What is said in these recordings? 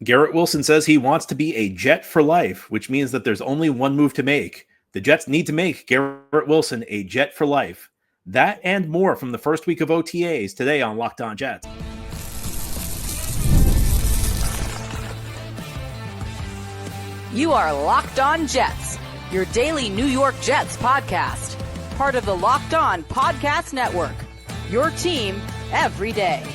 Garrett Wilson says he wants to be a Jet for life, which means that there's only one move to make. The Jets need to make Garrett Wilson a Jet for life. That and more from the first week of OTAs today on Locked On Jets. You are Locked On Jets, your daily New York Jets podcast. Part of the Locked On Podcast Network, your team every day.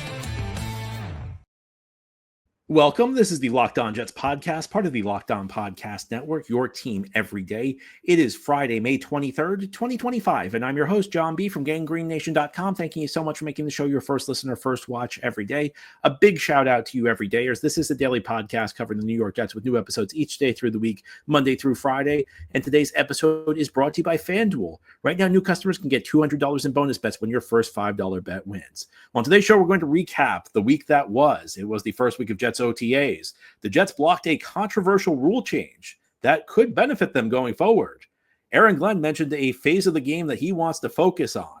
Welcome. This is the Locked On Jets podcast, part of the Locked On Podcast Network, your team every day. It is Friday, May 23rd, 2025, and I'm your host, John B. from GangGreenNation.com. Thanking you so much for making the show your first listener, first watch every day. A big shout out to you everydayers. This is a daily podcast covering the New York Jets with new episodes each day through the week, Monday through Friday, and today's episode is brought to you by FanDuel. Right now, new customers can get $200 in bonus bets when your first $5 bet wins. On today's show, we're going to recap the week that was. It was the first week of Jets OTAs. The Jets blocked a controversial rule change that could benefit them going forward. Aaron Glenn mentioned a phase of the game that he wants to focus on.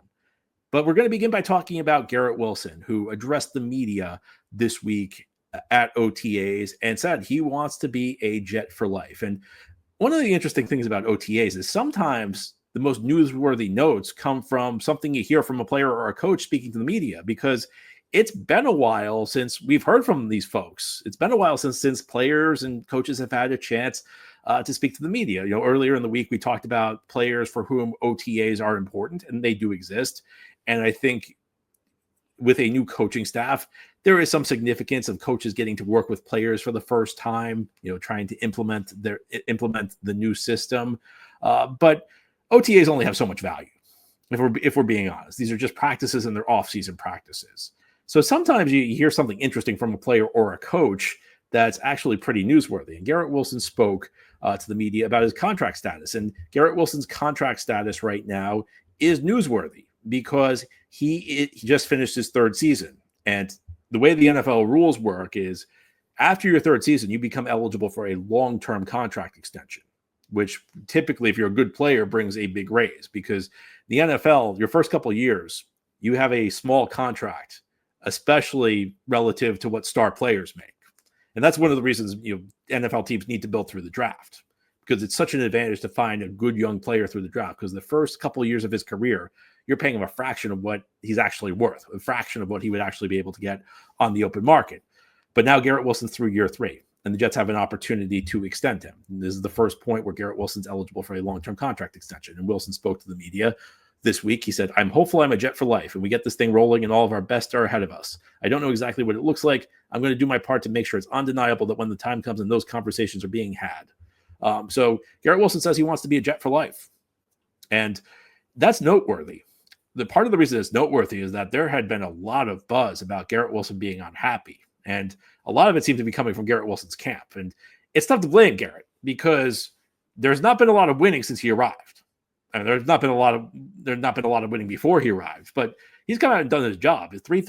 But we're going to begin by talking about Garrett Wilson, who addressed the media this week at OTAs and said he wants to be a Jet for life. And one of the interesting things about OTAs is sometimes the most newsworthy notes come from something you hear from a player or a coach speaking to the media, because it's been a while since we've heard from these folks. It's been a while since players and coaches have had a chance to speak to the media. You know, earlier in the week, we talked about players for whom OTAs are important, and they do exist. And I think with a new coaching staff, there is some significance of coaches getting to work with players for the first time, you know, trying to implement the new system. But OTAs only have so much value. If we're being honest, these are just practices and they're off-season practices. So sometimes you hear something interesting from a player or a coach that's actually pretty newsworthy. And Garrett Wilson spoke to the media about his contract status. And Garrett Wilson's contract status right now is newsworthy because he just finished his third season. And the way the NFL rules work is after your third season, you become eligible for a long-term contract extension, which typically, if you're a good player, brings a big raise, because the NFL, your first couple of years, you have a small contract, especially relative to what star players make. And that's one of the reasons, you know, NFL teams need to build through the draft, because it's such an advantage to find a good young player through the draft, because the first couple of years of his career, you're paying him a fraction of what he's actually worth, a fraction of what he would actually be able to get on the open market. But now Garrett Wilson's through year 3, and the Jets have an opportunity to extend him. And this is the first point where Garrett Wilson's eligible for a long-term contract extension. And Wilson spoke to the media this week. He said, "I'm hopeful I'm a Jet for life, and we get this thing rolling and all of our best are ahead of us. I don't know exactly what it looks like. I'm going to do my part to make sure it's undeniable that when the time comes and those conversations are being had." So Garrett Wilson says he wants to be a Jet for life. And that's noteworthy. The part of the reason it's noteworthy is that there had been a lot of buzz about Garrett Wilson being unhappy. And a lot of it seemed to be coming from Garrett Wilson's camp. And it's tough to blame Garrett, because there's not been a lot of winning since he arrived. I mean, there's not been a lot of winning before he arrived, but he's kind of done his job. His three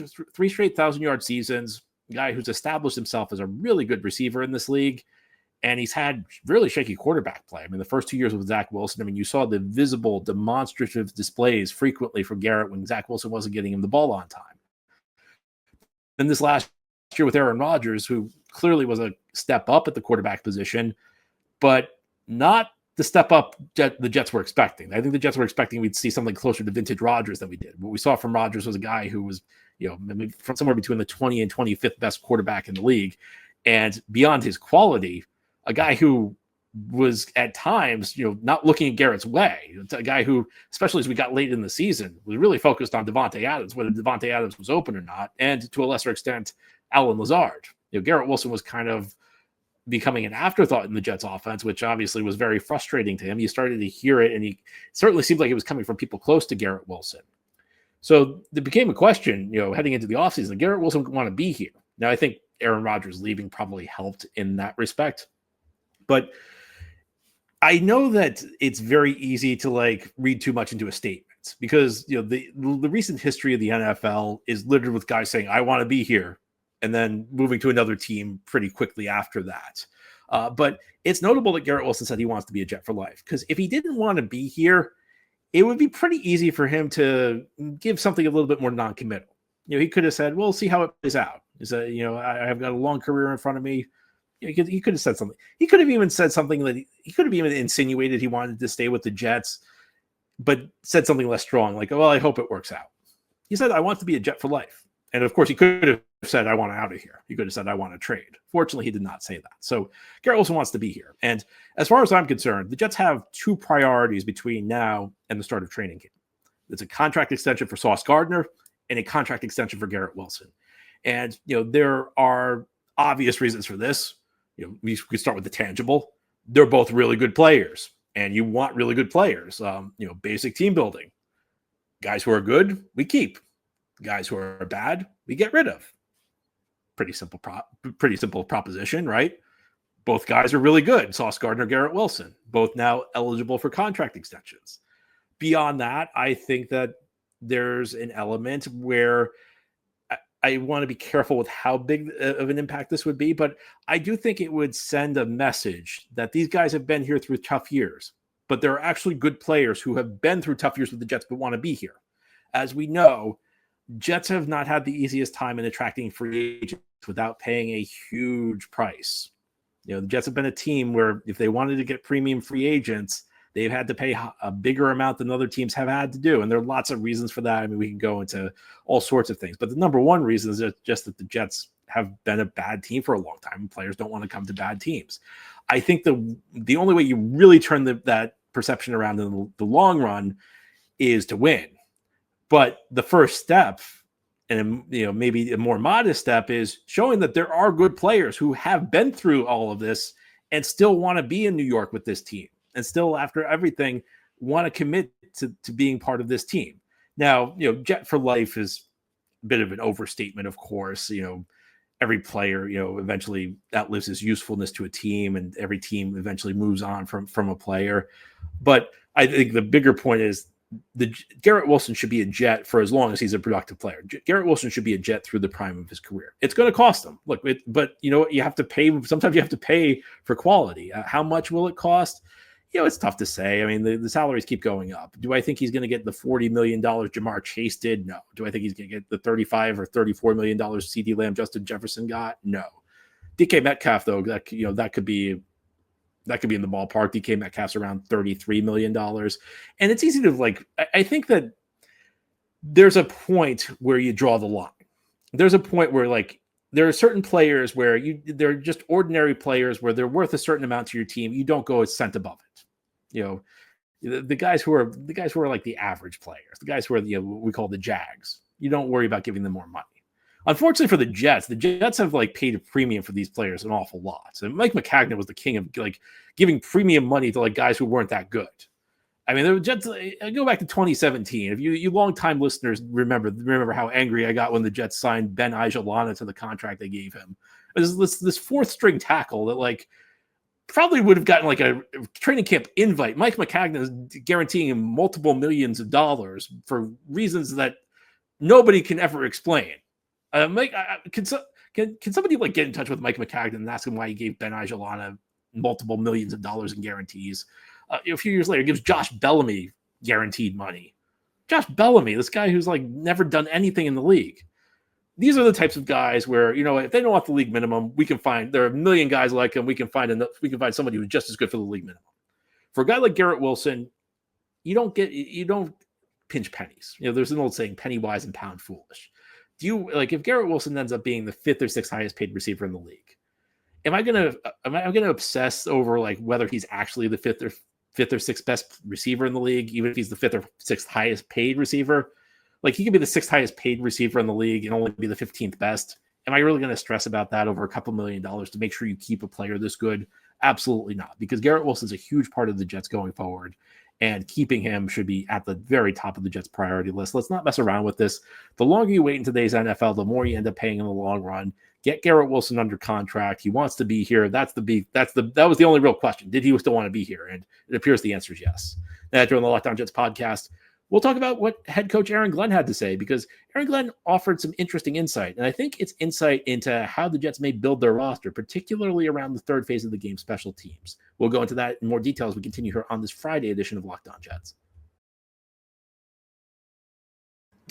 straight 1,000-yard seasons, a guy who's established himself as a really good receiver in this league. And he's had really shaky quarterback play. I mean, the first 2 years with Zach Wilson, I mean, you saw the visible, demonstrative displays frequently from Garrett when Zach Wilson wasn't getting him the ball on time. And this last year with Aaron Rodgers, who clearly was a step up at the quarterback position, but not the step up the Jets were expecting. I think the Jets were expecting we'd see something closer to vintage Rodgers than we did. What we saw from Rodgers was a guy who was, you know, maybe from somewhere between the 20 and 25th best quarterback in the league. And beyond his quality, a guy who was at times, you know, not looking at Garrett's way. It's a guy who, especially as we got late in the season, was really focused on Devontae Adams, whether Devontae Adams was open or not, and to a lesser extent, Allen Lazard. You know, Garrett Wilson was kind of becoming an afterthought in the Jets offense, which obviously was very frustrating to him. You started to hear it, and he certainly seemed like it was coming from people close to Garrett Wilson. So it became a question, you know, heading into the offseason. Garrett Wilson would want to be here. Now, I think Aaron Rodgers leaving probably helped in that respect. But I know that it's very easy to like read too much into a statement, because, you know, the recent history of the NFL is littered with guys saying, "I want to be here," and then moving to another team pretty quickly after that. But it's notable that Garrett Wilson said he wants to be a Jet for life, because if he didn't want to be here, it would be pretty easy for him to give something a little bit more non-committal. You know, he could have said, "We'll see how it plays out." He said, "You know, I've got a long career in front of me. He could have said something. He could have even said something that he could have even insinuated he wanted to stay with the Jets, but said something less strong, like, well, I hope it works out. He said, I want to be a Jet for life. And of course, he could have said, I want out of here. He could have said, I want to trade. Fortunately, he did not say that. So Garrett Wilson wants to be here. And as far as I'm concerned, the Jets have two priorities between now and the start of training camp. It's a contract extension for Sauce Gardner and a contract extension for Garrett Wilson. And, there are obvious reasons for this. We start with the tangible. They're both really good players, and you want really good players. Basic team building. Guys who are good, we keep. Guys who are bad, we get rid of. Pretty simple proposition, right? Both guys are really good. Sauce Gardner, Garrett Wilson, both now eligible for contract extensions. Beyond that, I think that there's an element where I want to be careful with how big of an impact this would be, but I do think it would send a message that these guys have been here through tough years, but there are actually good players who have been through tough years with the Jets but want to be here. As we know, Jets have not had the easiest time in attracting free agents without paying a huge price. The Jets have been a team where if they wanted to get premium free agents, they've had to pay a bigger amount than other teams have had to do. And there are lots of reasons for that. I mean, we can go into all sorts of things. But the number one reason is just that the Jets have been a bad team for a long time. And players don't want to come to bad teams. I think the only way you really turn that perception around in the long run is to win. But the first step, and maybe a more modest step, is showing that there are good players who have been through all of this and still want to be in New York with this team. And still, after everything, want to commit to being part of this team. Now, Jet for life is a bit of an overstatement, of course. Every player, eventually outlives his usefulness to a team, and every team eventually moves on from a player. But I think the bigger point is Garrett Wilson should be a Jet for as long as he's a productive player. Garrett Wilson should be a Jet through the prime of his career. It's going to cost him. Look, but you have to pay. Sometimes you have to pay for quality. How much will it cost? It's tough to say. I mean, the salaries keep going up. Do I think he's going to get the $40 million Jamar Chase did? No. Do I think he's going to get the $35 or $34 million CeeDee Lamb Justin Jefferson got? No. DK Metcalf, though, that could be in the ballpark. DK Metcalf's around $33 million. And it's easy to I think that there's a point where you draw the line. There's a point where there are certain players where they're just ordinary players where they're worth a certain amount to your team. You don't go a cent above it. The guys who are like the average players, the guys who are what we call the Jags. You don't worry about giving them more money. Unfortunately for the Jets have paid a premium for these players an awful lot. And Mike McCagnon was the king of giving premium money to guys who weren't that good. I mean, the Jets. I go back to 2017. If you longtime listeners remember how angry I got when the Jets signed Ben Ajalana to the contract they gave him. It was this fourth string tackle that probably would have gotten a training camp invite. Mike McCagnon is guaranteeing him multiple millions of dollars for reasons that nobody can ever explain. Can somebody get in touch with Mike McCagnon and ask him why he gave Ben Ajalana multiple millions of dollars in guarantees? A few years later, gives Josh Bellamy guaranteed money. Josh Bellamy, this guy who's never done anything in the league. These are the types of guys where, if they don't want the league minimum, there are a million guys like him. We can find somebody who's just as good for the league minimum. For a guy like Garrett Wilson, you don't pinch pennies. There's an old saying, penny wise and pound foolish. If Garrett Wilson ends up being the fifth or sixth highest paid receiver in the league, am I gonna obsess over whether he's actually the fifth or sixth best receiver in the league, even if he's the fifth or sixth highest paid receiver? He could be the sixth highest paid receiver in the league and only be the 15th best. Am I really going to stress about that over a couple $1 million to make sure you keep a player this good? Absolutely not, because Garrett Wilson's a huge part of the Jets going forward, and keeping him should be at the very top of the Jets' priority list. Let's not mess around with this. The longer you wait in today's NFL, the more you end up paying in the long run. Get Garrett Wilson under contract. He wants to be here. That was the only real question. Did he still want to be here? And it appears the answer is yes. Now, during the Locked On Jets podcast, we'll talk about what head coach Aaron Glenn had to say, because Aaron Glenn offered some interesting insight. And I think it's insight into how the Jets may build their roster, particularly around the third phase of the game, special teams. We'll go into that in more detail as we continue here on this Friday edition of Locked On Jets.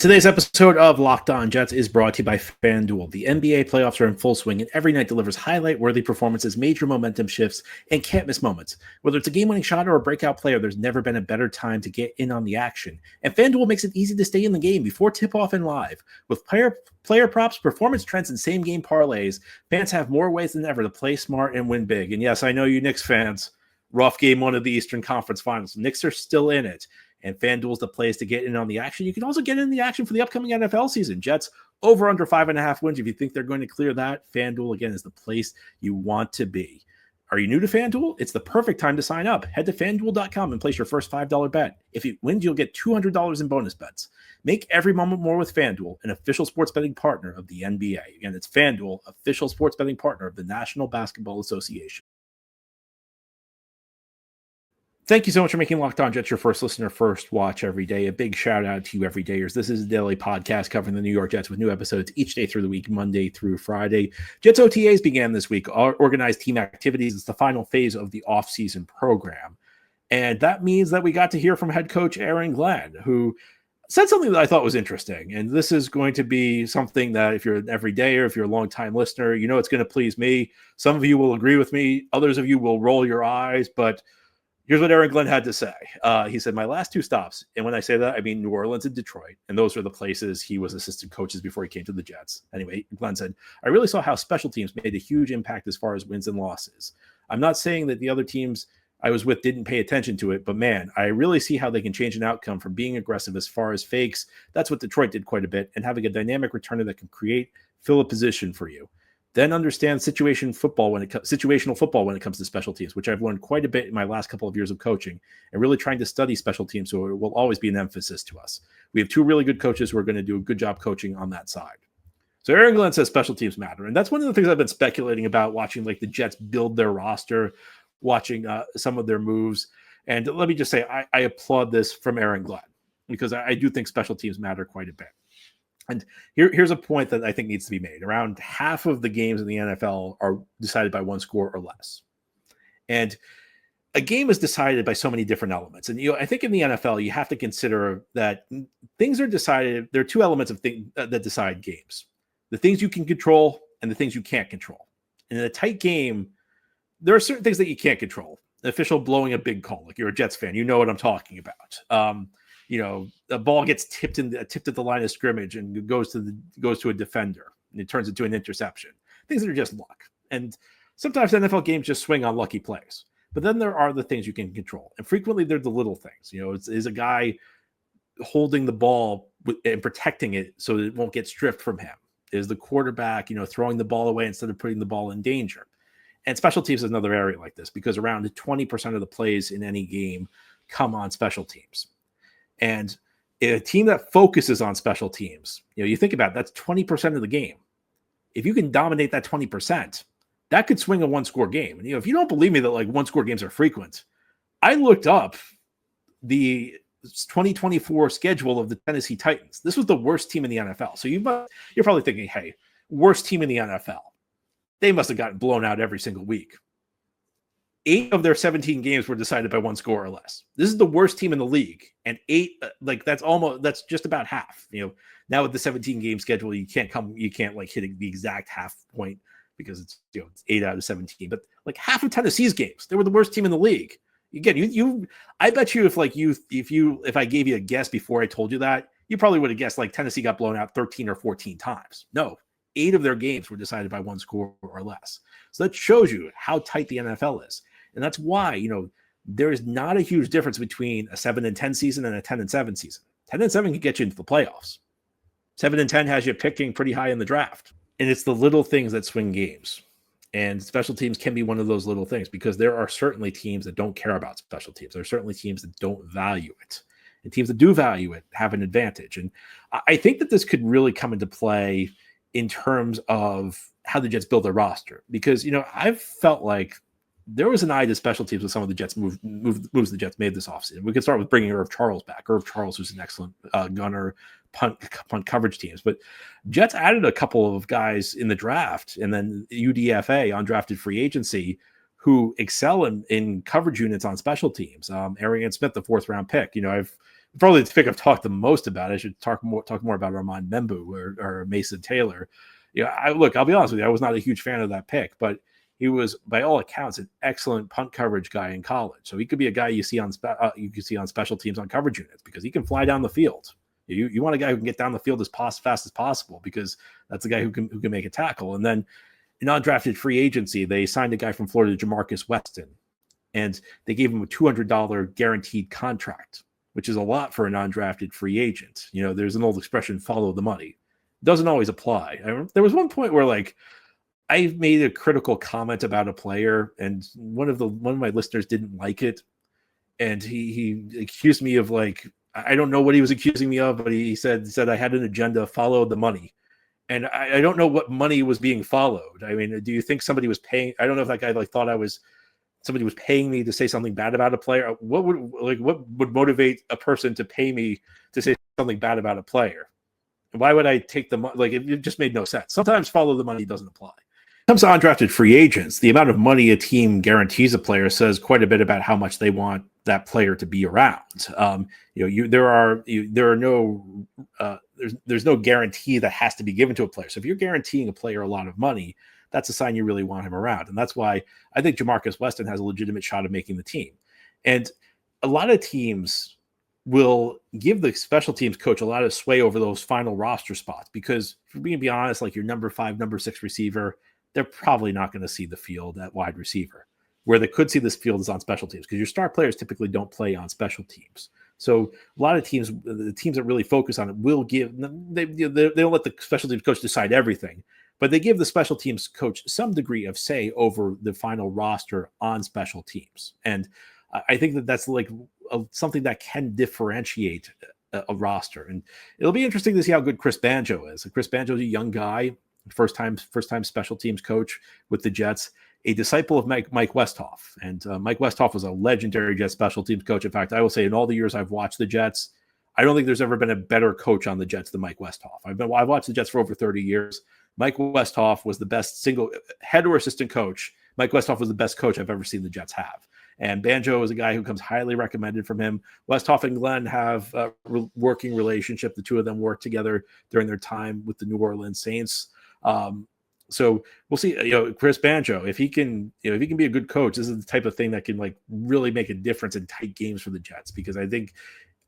Today's episode of Locked On Jets is brought to you by FanDuel. The NBA playoffs are in full swing, and every night delivers highlight-worthy performances, major momentum shifts, and can't-miss moments. Whether it's a game-winning shot or a breakout player, there's never been a better time to get in on the action. And FanDuel makes it easy to stay in the game before tip-off and live. With player props, performance trends, and same-game parlays, fans have more ways than ever to play smart and win big. And yes, I know you Knicks fans, rough game one of the Eastern Conference Finals. The Knicks are still in it. And FanDuel's the place to get in on the action. You can also get in the action for the upcoming NFL season. Jets over under 5.5 wins. If you think they're going to clear that, FanDuel, again, is the place you want to be. Are you new to FanDuel? It's the perfect time to sign up. Head to FanDuel.com and place your first $5 bet. If you win, you'll get $200 in bonus bets. Make every moment more with FanDuel, an official sports betting partner of the NBA. Again, it's FanDuel, official sports betting partner of the National Basketball Association. Thank you so much for making Locked On Jets your first listener, first watch every day. A big shout out to you everydayers. This is a daily podcast covering the New York Jets with new episodes each day through the week, Monday through Friday. Jets OTAs began this week. Organized team activities is the final phase of the offseason program. And that means that we got to hear from head coach Aaron Glenn, who said something that I thought was interesting. And this is going to be something that if you're an everydayer, if you're a longtime listener, you know it's going to please me. Some of you will agree with me. Others of you will roll your eyes, but here's what Aaron Glenn had to say. He said, my last two stops, and when I say that, I mean New Orleans and Detroit, and those were the places he was assistant coaches before he came to the Jets. Anyway, Glenn said, I really saw how special teams made a huge impact as far as wins and losses. I'm not saying that the other teams I was with didn't pay attention to it, but man, I really see how they can change an outcome from being aggressive as far as fakes. That's what Detroit did quite a bit, and having a dynamic returner that can fill a position for you. Then understand situational football when it comes to special teams, which I've learned quite a bit in my last couple of years of coaching and really trying to study special teams. So it will always be an emphasis to us. We have two really good coaches who are going to do a good job coaching on that side. So Aaron Glenn says special teams matter. And that's one of the things I've been speculating about, watching like the Jets build their roster, watching some of their moves. And let me just say, I applaud this from Aaron Glenn because I do think special teams matter quite a bit. And here's a point that I think needs to be made. Around half of the games in the NFL are decided by one score or less. And a game is decided by so many different elements. And I think in the NFL, you have to consider that things are decided. There are two elements of things that decide games: the things you can control and the things you can't control. And in a tight game, there are certain things that you can't control. The official blowing a big call, like you're a Jets fan, you know what I'm talking about. The ball gets tipped at the line of scrimmage and goes to a defender and it turns into an interception. Things that are just luck. And sometimes NFL games just swing on lucky plays. But then there are the things you can control. And frequently they're the little things. Is a guy holding the ball and protecting it so that it won't get stripped from him? Is the quarterback, throwing the ball away instead of putting the ball in danger? And special teams is another area like this because around 20% of the plays in any game come on special teams. And a team that focuses on special teams, you think about it, that's 20% of the game. If you can dominate that 20%, that could swing a one-score game. And if you don't believe me that like one-score games are frequent, I looked up the 2024 schedule of the Tennessee Titans. This was the worst team in the NFL. So you're probably thinking, hey, worst team in the NFL. They must have gotten blown out every single week. 8 of their 17 games were decided by one score or less. This is the worst team in the league. And 8, that's just about half. Now with the 17 game schedule, you can't like hit the exact half point because it's 8 out of 17. But like half of Tennessee's games, they were the worst team in the league. Again, I bet you if I gave you a guess before I told you that, you probably would have guessed like Tennessee got blown out 13 or 14 times. No, 8 of their games were decided by one score or less. So that shows you how tight the NFL is. And that's why, there is not a huge difference between a 7-10 season and a 10-7 season. 10-7 can get you into the playoffs. 7-10 has you picking pretty high in the draft. And it's the little things that swing games. And special teams can be one of those little things because there are certainly teams that don't care about special teams. There are certainly teams that don't value it. And teams that do value it have an advantage. And I think that this could really come into play in terms of how the Jets build their roster. Because, I've felt like there was an eye to special teams with some of the Jets moves the Jets made this offseason. We could start with bringing Irv Charles back. Irv Charles, who's an excellent gunner, punt coverage teams. But Jets added a couple of guys in the draft and then UDFA, undrafted free agency, who excel in coverage units on special teams. Arian Smith, the 4th round pick. probably the pick I've talked the most about. I should talk more about Armand Membu or Mason Taylor. I'll be honest with you, I was not a huge fan of that pick, but he was, by all accounts, an excellent punt coverage guy in college. So he could be a guy you can see on special teams on coverage units because he can fly down the field. You want a guy who can get down the field as fast as possible because that's a guy who can make a tackle. And then in undrafted free agency, they signed a guy from Florida, Jamarcus Weston, and they gave him a $200 guaranteed contract, which is a lot for a non-drafted free agent. There's an old expression, follow the money. It doesn't always apply. There was one point where I made a critical comment about a player, and one of my listeners didn't like it, and he accused me of I don't know what he was accusing me of, but he said I had an agenda, follow the money. And I don't know what money was being followed. I mean, do you think somebody was paying? I don't know if that guy thought somebody was paying me to say something bad about a player. What would motivate a person to pay me to say something bad about a player? And why would I take the money? It just made no sense. Sometimes follow the money doesn't apply. When it comes to undrafted free agents, the amount of money a team guarantees a player says quite a bit about how much they want that player to be around. There's no guarantee that has to be given to a player. So if you're guaranteeing a player a lot of money, that's a sign you really want him around. And that's why I think Jamarcus Weston has a legitimate shot of making the team. And a lot of teams will give the special teams coach a lot of sway over those final roster spots because, if we're being be honest, your number 5, number 6 receiver, they're probably not going to see the field at wide receiver. Where they could see this field is on special teams because your star players typically don't play on special teams. So a lot of teams, the teams that really focus on it, will give they don't let the special teams coach decide everything, but they give the special teams coach some degree of say over the final roster on special teams. And I think that's something that can differentiate a roster. And it'll be interesting to see how good Chris Banjo is. Chris Banjo is a young guy, first time special teams coach with the Jets, a disciple of Mike Westhoff. And Mike Westhoff was a legendary Jets special teams coach. In fact, I will say in all the years I've watched the Jets, I don't think there's ever been a better coach on the Jets than Mike Westhoff. I've watched the Jets for over 30 years. Mike Westhoff was the best single head or assistant coach. Mike Westhoff was the best coach I've ever seen the Jets have. And Banjo is a guy who comes highly recommended from him. Westhoff and Glenn have a working relationship. The two of them worked together during their time with the New Orleans Saints. So we'll see, Chris Banjo, if he can be a good coach, this is the type of thing that can really make a difference in tight games for the Jets, because I think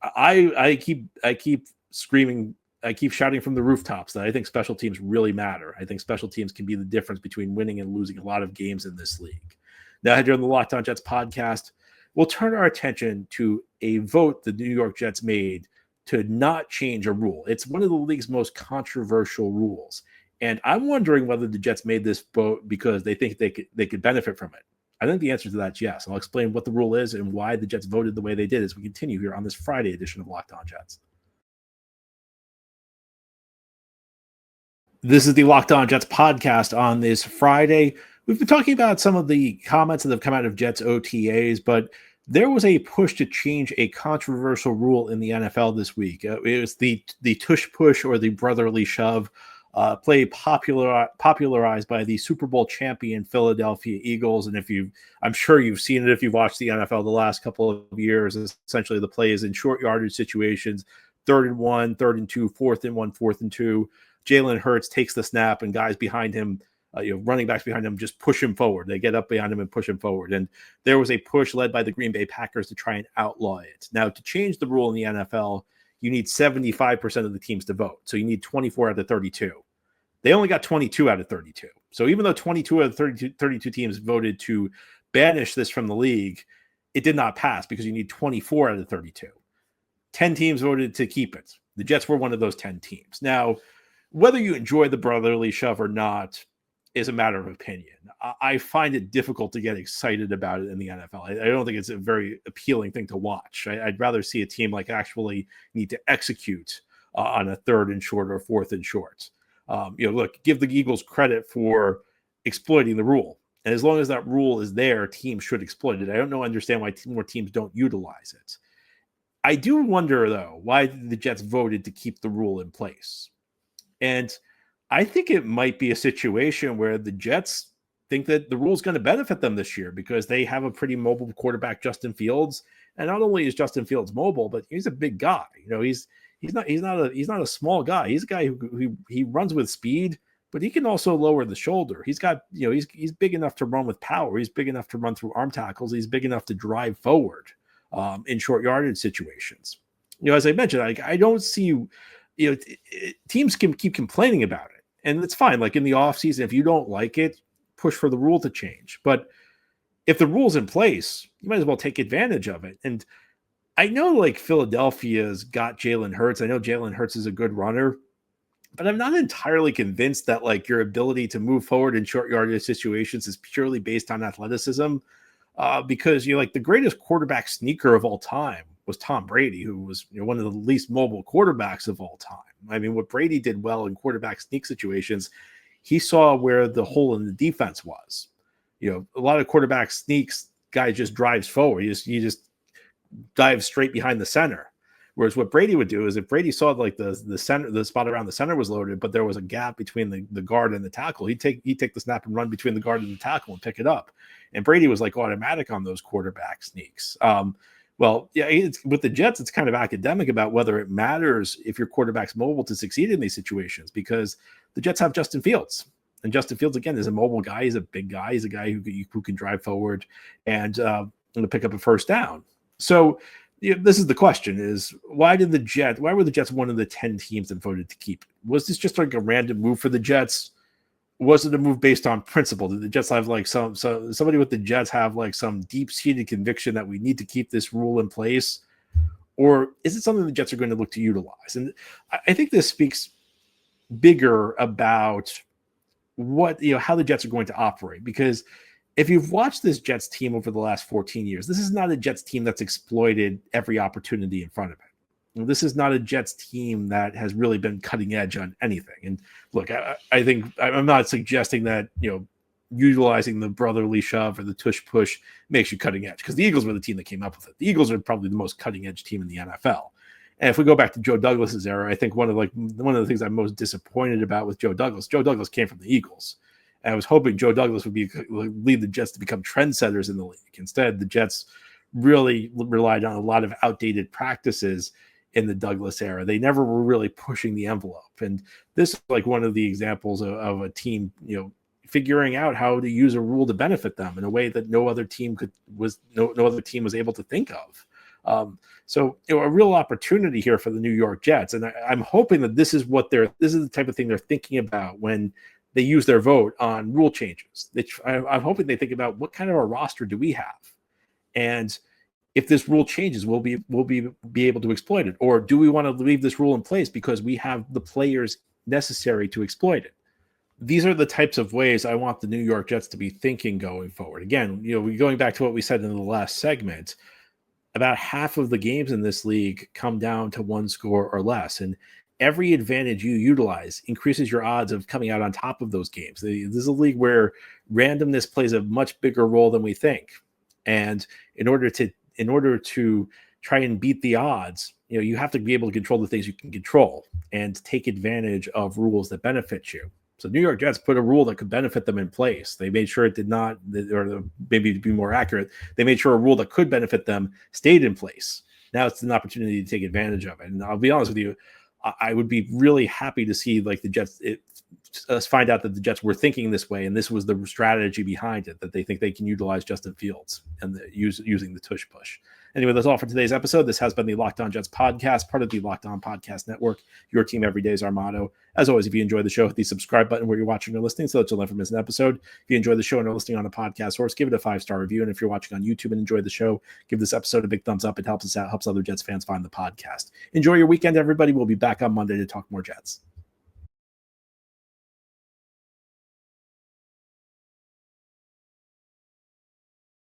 I keep screaming, I keep shouting from the rooftops that I think special teams really matter. I think special teams can be the difference between winning and losing a lot of games in this league. Now, here on the Locked On Jets podcast, we'll turn our attention to a vote the New York Jets made to not change a rule. It's one of the league's most controversial rules. And I'm wondering whether the Jets made this vote because they think they could benefit from it. I think the answer to that is yes. I'll explain what the rule is and why the Jets voted the way they did as we continue here on this Friday edition of Locked On Jets. This is the Locked On Jets podcast on this Friday. We've been talking about some of the comments that have come out of Jets OTAs, but there was a push to change a controversial rule in the NFL this week. It was the Tush push, or the brotherly shove, play popularized by the Super Bowl champion Philadelphia Eagles. And I'm sure you've seen it if you've watched the NFL the last couple of years. Essentially, the play is in short yardage situations, 3rd and 1, 3rd and 2, 4th and 1, 4th and 2. Jalen Hurts takes the snap, and guys behind him, running backs behind him, just push him forward. They get up behind him and push him forward. And there was a push led by the Green Bay Packers to try and outlaw it. Now, to change the rule in the NFL, you need 75% of the teams to vote. So you need 24 out of 32. They only got 22 out of 32. So even though 22 out of 32 teams voted to banish this from the league, it did not pass because you need 24 out of 32. 10 teams voted to keep it. The Jets were one of those 10 teams. Now, whether you enjoy the brotherly shove or not is a matter of opinion. I find it difficult to get excited about it in the NFL. I don't think it's a very appealing thing to watch. I'd rather see a team actually need to execute on a 3rd and short or 4th and short. Look, give the Eagles credit for exploiting the rule. And as long as that rule is there, teams should exploit it. I don't understand why more teams don't utilize it. I do wonder, though, why the Jets voted to keep the rule in place. And I think it might be a situation where the Jets think that the rule is going to benefit them this year because they have a pretty mobile quarterback, Justin Fields. And not only is Justin Fields mobile, but he's a big guy. He's not a small guy. He's a guy who he runs with speed, but he can also lower the shoulder. He's got, he's big enough to run with power. He's big enough to run through arm tackles. He's big enough to drive forward in short yardage situations. As I mentioned, I don't see, teams can keep complaining about it, and it's fine. Like in the offseason, if you don't like it, push for the rule to change. But if the rule's in place, you might as well take advantage of it. And I know like Philadelphia's got Jalen Hurts. I know Jalen Hurts is a good runner, but I'm not entirely convinced that like your ability to move forward in short yardage situations is purely based on athleticism. Because like the greatest quarterback sneaker of all time was Tom Brady, who was one of the least mobile quarterbacks of all time. I mean, what Brady did well in quarterback sneak situations, he saw where the hole in the defense was. A lot of quarterback sneaks, guy just drives forward. He just dives straight behind the center. Whereas what Brady would do is if Brady saw like the center, the spot around the center was loaded, but there was a gap between the guard and the tackle, he'd take the snap and run between the guard and the tackle and pick it up. And Brady was like automatic on those quarterback sneaks. With the Jets, it's kind of academic about whether it matters if your quarterback's mobile to succeed in these situations, because the Jets have Justin Fields. And Justin Fields, again, is a mobile guy. He's a big guy. He's a guy who can drive forward and pick up a first down. So this is the question: is why were the Jets one of the 10 teams that voted to keep it? Was this just like a random move for the Jets? Was it a move based on principle? Did the Jets have like somebody with the Jets have like some deep-seated conviction that we need to keep this rule in place? Or is it something the Jets are going to look to utilize? And I think this speaks bigger about how the Jets are going to operate, because if you've watched this Jets team over the last 14 years, this is not a Jets team that's exploited every opportunity in front of it. This is not a Jets team that has really been cutting edge on anything. And look, I think I'm not suggesting that, utilizing the brotherly shove or the tush push makes you cutting edge, because the Eagles were the team that came up with it. The Eagles are probably the most cutting edge team in the NFL. And if we go back to Joe Douglas's era, I think one of the things I'm most disappointed about with Joe Douglas came from the Eagles. And I was hoping Joe Douglas would lead the Jets to become trendsetters in the league. Instead, the Jets really relied on a lot of outdated practices in the Douglas era. They never were really pushing the envelope. And this is like one of the examples of a team, figuring out how to use a rule to benefit them in a way that no other team was able to think of. So a real opportunity here for the New York Jets. And I'm hoping that this is the type of thing they're thinking about when they use their vote on rule changes. I'm hoping they think about what kind of a roster do we have? And if this rule changes, we'll be able to exploit it. Or do we want to leave this rule in place because we have the players necessary to exploit it? These are the types of ways I want the New York Jets to be thinking going forward. Again, going back to what we said in the last segment, about half of the games in this league come down to one score or less. And every advantage you utilize increases your odds of coming out on top of those games. This is a league where randomness plays a much bigger role than we think. And in order to try and beat the odds, you have to be able to control the things you can control and take advantage of rules that benefit you. So New York Jets put a rule that could benefit them in place. They made sure it did not, or maybe to be more accurate, they made sure a rule that could benefit them stayed in place. Now it's an opportunity to take advantage of it. And I'll be honest with you, I would be really happy to see like the Jets find out that the Jets were thinking this way, and this was the strategy behind it, that they think they can utilize Justin Fields and using the tush push. Anyway, that's all for today's episode. This has been the Locked On Jets podcast, part of the Locked On Podcast Network. Your team every day is our motto. As always, if you enjoy the show, hit the subscribe button where you're watching or listening so that you'll never miss an episode. If you enjoy the show and are listening on a podcast source, give it a 5-star review. And if you're watching on YouTube and enjoy the show, give this episode a big thumbs up. It helps us out, helps other Jets fans find the podcast. Enjoy your weekend, everybody. We'll be back on Monday to talk more Jets.